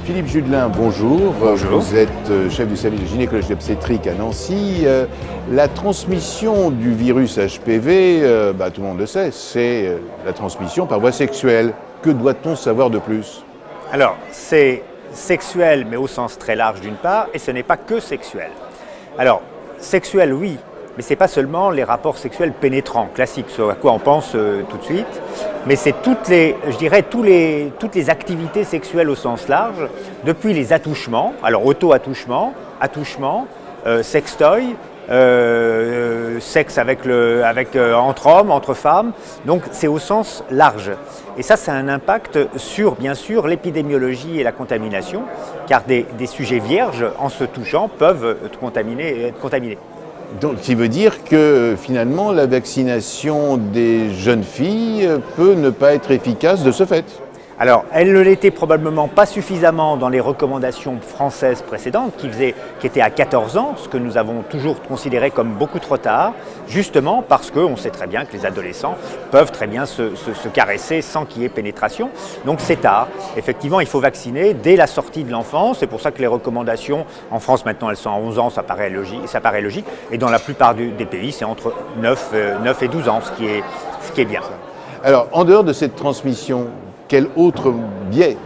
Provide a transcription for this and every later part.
Philippe Judelin, bonjour. Bonjour. Vous êtes chef du service de gynécologie obstétrique à Nancy. La transmission du virus HPV, tout le monde le sait, c'est la transmission par voie sexuelle. Que doit-on savoir de plus? Alors, c'est sexuel, mais au sens très large d'une part, et ce n'est pas que sexuel. Alors, sexuel, oui, mais ce n'est pas seulement les rapports sexuels pénétrants, classiques, ce à quoi on pense tout de suite, mais c'est toutes les activités sexuelles au sens large, depuis les attouchements, alors auto-attouchement, attouchement, sextoy, sexe entre hommes, entre femmes, donc c'est au sens large. Et ça a un impact sur, bien sûr, l'épidémiologie et la contamination, car des sujets vierges, en se touchant, peuvent être contaminés. Donc, ce qui veut dire que finalement, la vaccination des jeunes filles peut ne pas être efficace de ce fait. Alors, elle ne l'était probablement pas suffisamment dans les recommandations françaises précédentes, qui étaient à 14 ans, ce que nous avons toujours considéré comme beaucoup trop tard, justement parce qu'on sait très bien que les adolescents peuvent très bien se caresser sans qu'il y ait pénétration. Donc c'est tard. Effectivement, il faut vacciner dès la sortie de l'enfance. C'est pour ça que les recommandations, en France maintenant, elles sont à 11 ans, ça paraît logique. Et dans la plupart des pays, c'est entre 9 et 12 ans, ce qui est bien. Alors, en dehors de cette transmission, quel autre biais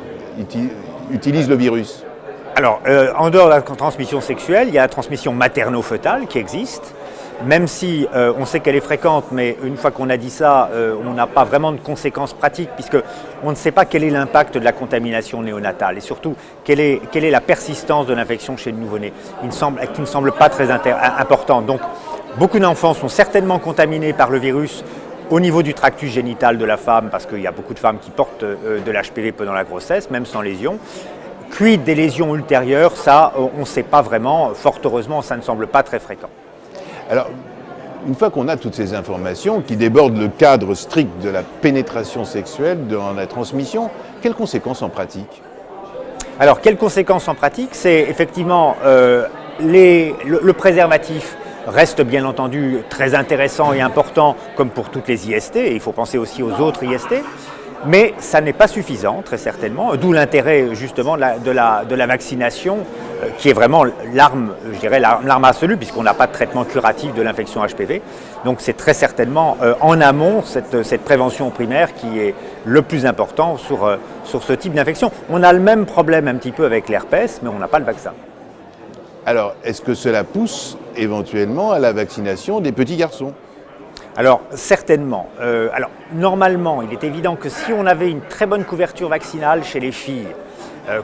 utilise le virus? Alors, en dehors de la transmission sexuelle, il y a la transmission materno-fœtale qui existe, même si on sait qu'elle est fréquente, mais une fois qu'on a dit ça, on n'a pas vraiment de conséquences pratiques, puisqu'on ne sait pas quel est l'impact de la contamination néonatale, et surtout, quelle est la persistance de l'infection chez le nouveau-né, qui ne semble pas très importante. Donc, beaucoup d'enfants sont certainement contaminés par le virus au niveau du tractus génital de la femme, parce qu'il y a beaucoup de femmes qui portent de l'HPV pendant la grossesse, même sans lésion. Quid des lésions ultérieures, ça, on ne sait pas vraiment. Fort heureusement, ça ne semble pas très fréquent. Alors, une fois qu'on a toutes ces informations qui débordent le cadre strict de la pénétration sexuelle dans la transmission, quelles conséquences en pratique? Alors, quelles conséquences en pratique? C'est effectivement le préservatif reste bien entendu très intéressant et important comme pour toutes les IST, et il faut penser aussi aux autres IST, mais ça n'est pas suffisant très certainement, d'où l'intérêt justement de la vaccination qui est vraiment l'arme, je dirais l'arme absolue, puisqu'on n'a pas de traitement curatif de l'infection HPV. Donc c'est très certainement en amont cette prévention primaire qui est le plus important sur ce type d'infection. On a le même problème un petit peu avec l'herpès, mais on n'a pas le vaccin. Alors, est-ce que cela pousse éventuellement à la vaccination des petits garçons? Alors, certainement. Normalement, il est évident que si on avait une très bonne couverture vaccinale chez les filles,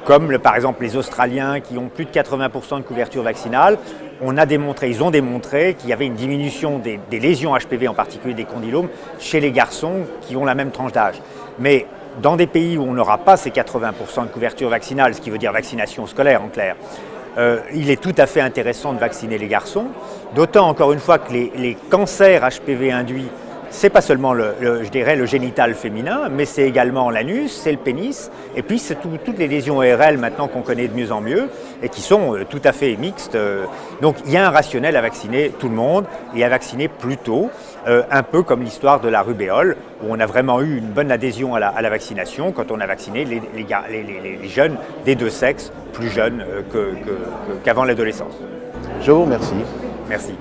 comme par exemple les Australiens qui ont plus de 80% de couverture vaccinale, ils ont démontré qu'il y avait une diminution des lésions HPV, en particulier des condylomes, chez les garçons qui ont la même tranche d'âge. Mais dans des pays où on n'aura pas ces 80% de couverture vaccinale, ce qui veut dire vaccination scolaire en clair, il est tout à fait intéressant de vacciner les garçons, d'autant encore une fois que les cancers HPV induits, c'est pas seulement je dirais le génital féminin, mais c'est également l'anus, c'est le pénis, et puis c'est toutes les lésions ORL maintenant qu'on connaît de mieux en mieux et qui sont tout à fait mixtes. Donc il y a un rationnel à vacciner tout le monde et à vacciner plus tôt, un peu comme l'histoire de la rubéole, où on a vraiment eu une bonne adhésion à la vaccination quand on a vacciné les jeunes des deux sexes, plus jeunes qu'avant l'adolescence. Je vous remercie. Merci.